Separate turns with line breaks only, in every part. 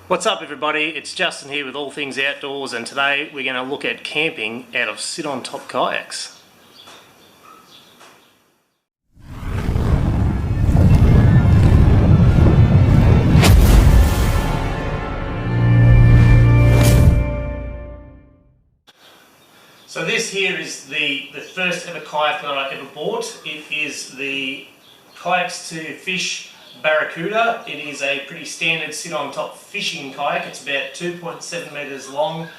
What's up everybody, it's Justin here with All Things Outdoors, and today we're going to look at camping out of sit-on-top kayaks. So this here is the first ever kayak that I ever bought. It is the Kayaks2Fish Barracuda. It is a pretty standard sit-on-top fishing kayak. It's about 2.7 metres long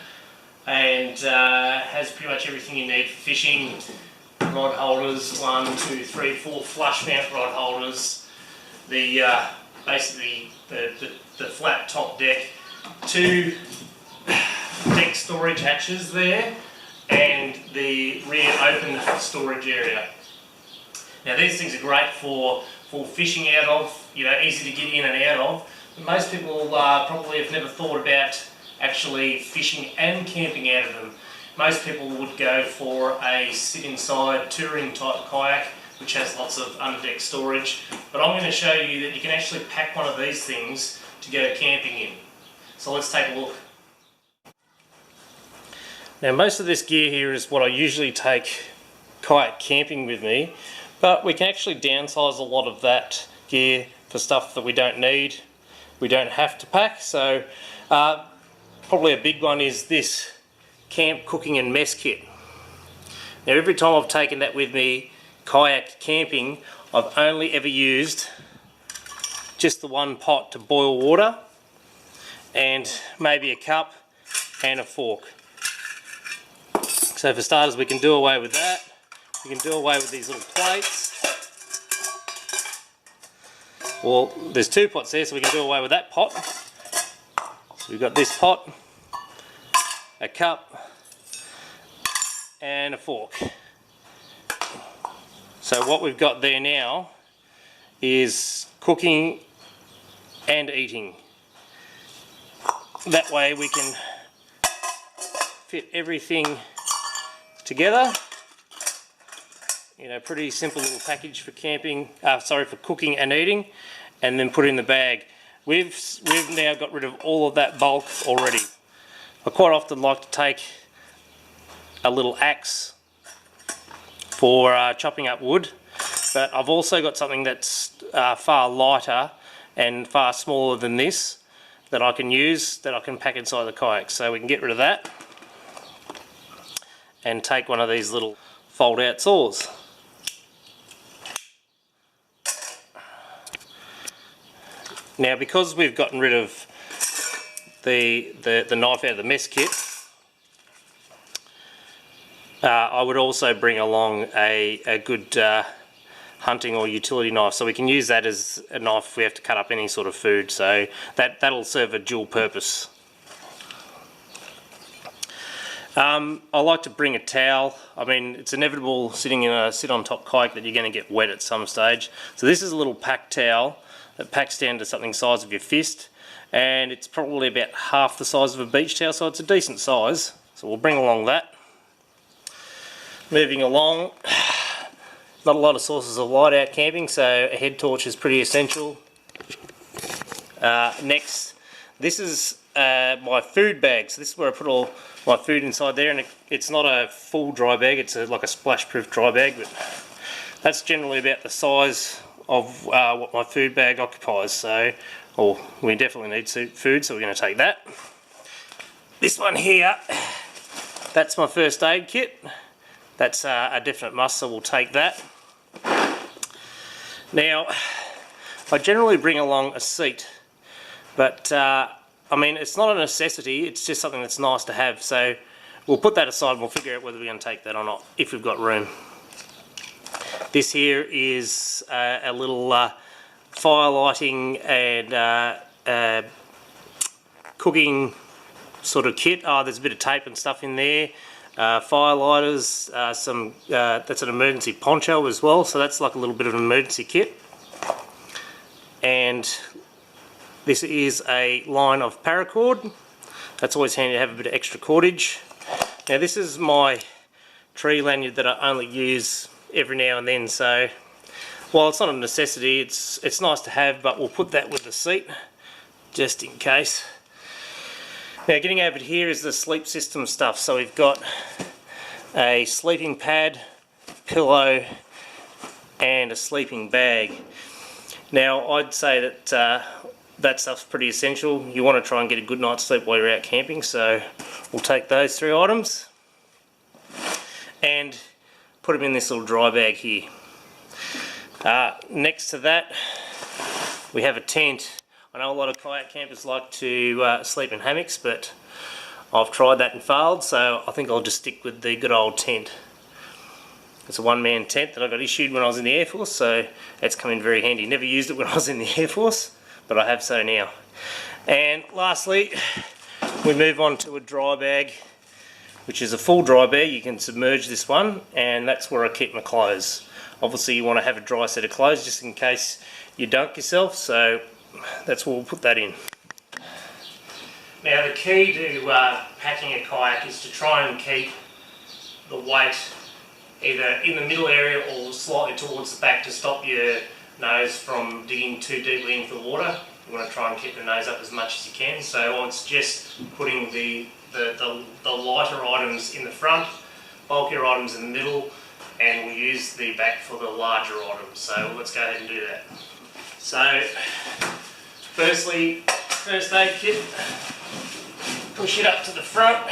and has pretty much everything you need for fishing. Rod holders, 1, 2, 3, 4 flush mount rod holders. Basically the flat top deck, 2 deck storage hatches there, and the rear open storage area. Now these things are great for fishing out of, easy to get in and out of. But most people probably have never thought about actually fishing and camping out of them. Most people would go for a sit inside touring type kayak, which has lots of underdeck storage. But I'm going to show you that you can actually pack one of these things to go camping in. So let's take a look. Now most of this gear here is what I usually take kayak camping with me, but we can actually downsize a lot of that gear for stuff that we don't need, we don't have to pack. So probably a big one is this camp cooking and mess kit. Now every time I've taken that with me kayak camping, I've only ever used just the one pot to boil water and maybe a cup and a fork. So for starters, we can do away with that. We can do away with these little plates. Well, there's 2 pots there, so we can do away with that pot. So we've got this pot, a cup, and a fork. So what we've got there now is cooking and eating. That way we can fit everything together. Pretty simple little package for camping, for cooking and eating, and then put it in the bag. We've now got rid of all of that bulk already. I quite often like to take a little axe for chopping up wood, but I've also got something that's far lighter and far smaller than this that I can use, that I can pack inside the kayak. So we can get rid of that and take one of these little fold out saws. Now because we've gotten rid of the knife out of the mess kit, I would also bring along a good hunting or utility knife, so we can use that as a knife if we have to cut up any sort of food. So that'll serve a dual purpose. I like to bring a towel. I mean, it's inevitable sitting in a sit-on-top kayak that you're going to get wet at some stage. So this is a little pack towel that packs down to something the size of your fist, and it's probably about half the size of a beach towel, so it's a decent size. So we'll bring along that. Moving along, not a lot of sources of light out camping, so a head torch is pretty essential. Next, this is my food bag. So this is where I put all my food inside there, and it's not a full dry bag, it's like a splash proof dry bag, but that's generally about the size of what my food bag occupies. So we definitely need food, so we're going to take that. This one here, that's my first aid kit. That's a definite must, so we'll take that. Now I generally bring along a seat, but I mean, it's not a necessity, it's just something that's nice to have. So we'll put that aside and we'll figure out whether we're going to take that or not, if we've got room. This here is a little fire lighting and cooking sort of kit. There's a bit of tape and stuff in there. Fire lighters, that's an emergency poncho as well, so that's like a little bit of an emergency kit. And this is a line of paracord. That's always handy to have a bit of extra cordage. Now this is my tree lanyard that I only use every now and then, so while it's not a necessity, it's nice to have, but we'll put that with the seat just in case. Now getting over here is the sleep system stuff. So we've got a sleeping pad, pillow and a sleeping bag. Now I'd say that that stuff's pretty essential. You want to try and get a good night's sleep while you're out camping, so we'll take those 3 items and put them in this little dry bag here. Next to that we have a tent. I know a lot of kayak campers like to sleep in hammocks, but I've tried that and failed, so I think I'll just stick with the good old tent. It's a one-man tent that I got issued when I was in the Air Force, so it's come in very handy. Never used it when I was in the Air Force, but I have so now. And lastly, we move on to a dry bag, which is a full dry bag. You can submerge this one, and that's where I keep my clothes. Obviously you want to have a dry set of clothes just in case you dunk yourself, so that's where we'll put that in. Now the key to packing a kayak is to try and keep the weight either in the middle area or slightly towards the back to stop your nose from digging too deeply into the water. You want to try and keep the nose up as much as you can, so I would suggest putting the lighter items in the front, bulkier items in the middle, and we'll use the back for the larger items. So let's go ahead and do that. So firstly, first aid kit, push it up to the front.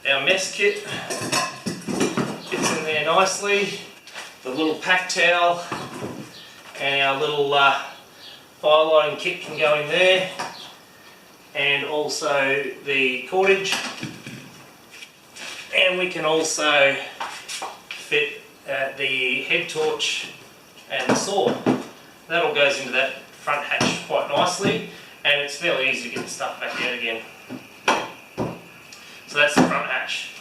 Our mess kit fits in there nicely. The little pack towel and our little fire lighting kit can go in there, and also the cordage, and we can also fit the head torch and the saw. That all goes into that front hatch quite nicely, and it's fairly easy to get the stuff back out again. So that's the front hatch.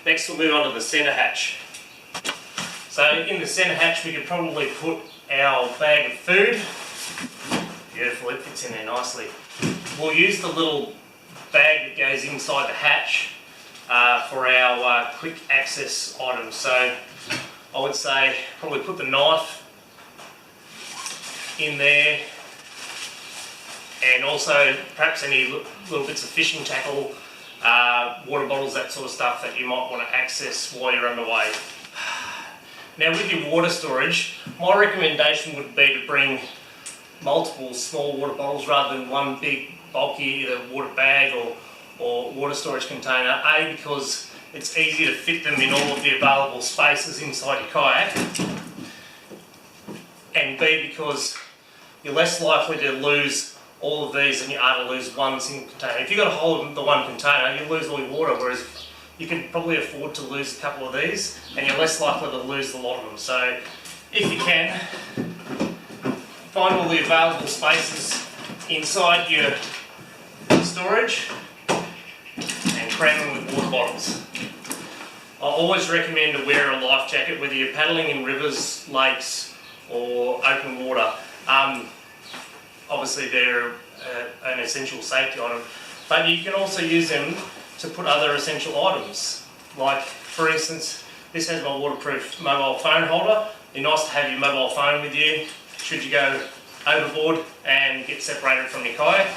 Next we'll move on to the centre hatch. So in the centre hatch we could probably put our bag of food. Beautiful, it fits in there nicely. We'll use the little bag that goes inside the hatch for our quick access items. So I would say probably put the knife in there, and also perhaps any little bits of fishing tackle, water bottles, that sort of stuff that you might want to access while you're underway. Now with your water storage, my recommendation would be to bring multiple small water bottles rather than one big bulky either water bag or water storage container. A, because it's easy to fit them in all of the available spaces inside your kayak, and B, because you're less likely to lose all of these than you are to lose one single container. If you've got a hold of the one container, you lose all your water, whereas you can probably afford to lose a couple of these, and you're less likely to lose the lot of them. So if you can, find all the available spaces inside your storage and cram them with water bottles. I always recommend to wear a life jacket whether you're paddling in rivers, lakes or open water. Obviously they're an essential safety item, but you can also use them to put other essential items. Like for instance, this has my waterproof mobile phone holder. It'd be nice to have your mobile phone with you should you go overboard and get separated from your kayak.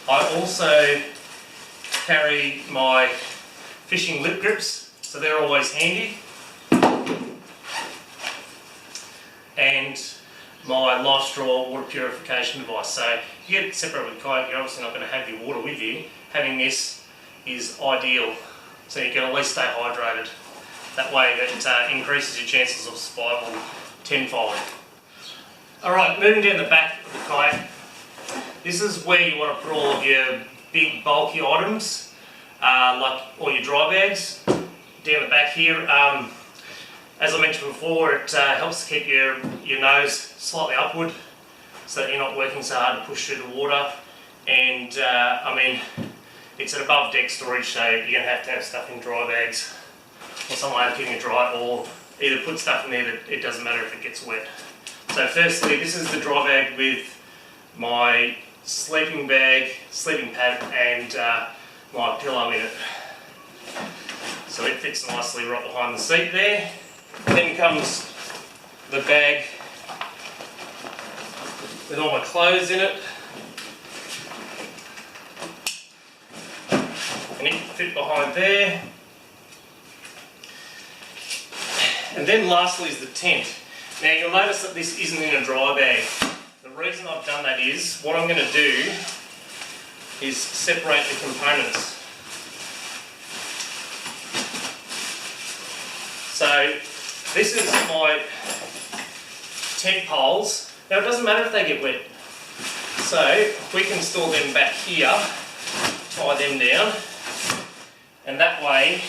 I also carry my fishing lip grips, so they're always handy, and my life straw water purification device. So if you get separated with kayak, you're obviously not going to have your water with you. Having this is ideal, so you can at least stay hydrated. That way that increases your chances of survival tenfold. Alright, moving down the back of the kayak, this is where you want to put all of your big bulky items, like all your dry bags. Down the back here, as I mentioned before, it helps to keep your nose slightly upward so that you're not working so hard to push through the water. And I mean, it's an above deck storage, so you're going to have stuff in dry bags or some way of keeping it dry, or either put stuff in there that it doesn't matter if it gets wet. So firstly, this is the dry bag with my sleeping bag, sleeping pad and my pillow in it. So it fits nicely right behind the seat there. Then comes the bag with all my clothes in it. and it can fit behind there. And then lastly is the tent. Now you'll notice that this isn't in a dry bag. The reason I've done that is, what I'm going to do is separate the components. So this is my tent poles. Now it doesn't matter if they get wet. So we can store them back here, tie them down, and that way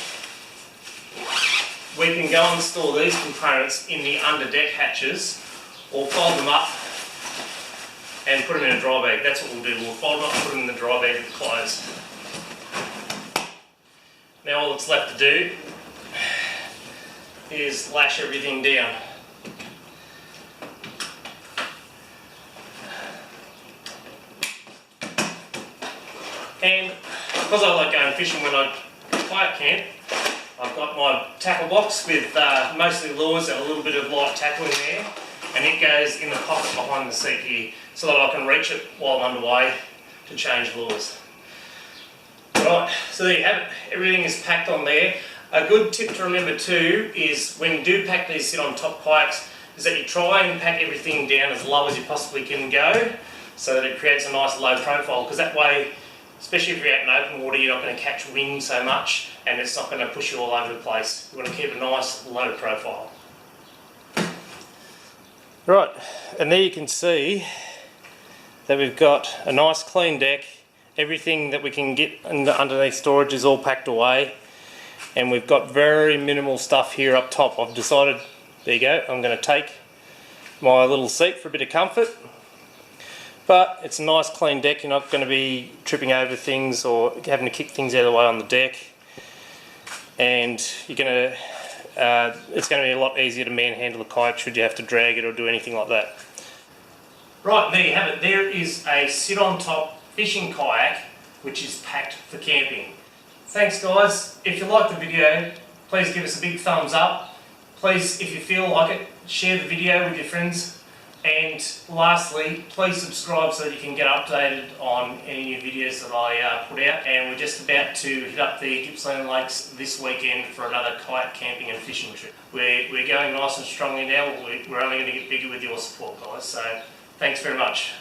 we can go and store these components in the under deck hatches, or fold them up and put them in a dry bag. That's what we'll do. We'll fold them up and put them in the dry bag with the clothes. Now all that's left to do is lash everything down. And because I like going fishing when I kayak camp, I've got my tackle box with mostly lures and a little bit of light tackle in there, and it goes in the pocket behind the seat here so that I can reach it while I'm underway to change lures. Right, so there you have it. Everything is packed on there. A good tip to remember too is when you do pack these sit on top kayaks is that you try and pack everything down as low as you possibly can go so that it creates a nice low profile, because that way, especially if you're out in open water, you're not going to catch wind so much and it's not going to push you all over the place. You want to keep a nice low profile. Right, and there you can see that we've got a nice clean deck. Everything that we can get underneath storage is all packed away, and we've got very minimal stuff here up top. I've decided, there you go, I'm going to take my little seat for a bit of comfort. But it's a nice clean deck. You're not going to be tripping over things or having to kick things out of the way on the deck, and you're going to it's going to be a lot easier to manhandle the kayak should you have to drag it or do anything like that. Right, there you have it. There is a sit on top fishing kayak which is packed for camping. Thanks guys. If you like the video, please give us a big thumbs up. Please, if you feel like it, share the video with your friends. And lastly, please subscribe so that you can get updated on any new videos that I put out. And we're just about to hit up the Gippsland Lakes this weekend for another kayak camping and fishing trip. We're going nice and strongly now. We're only going to get bigger with your support, guys. So thanks very much.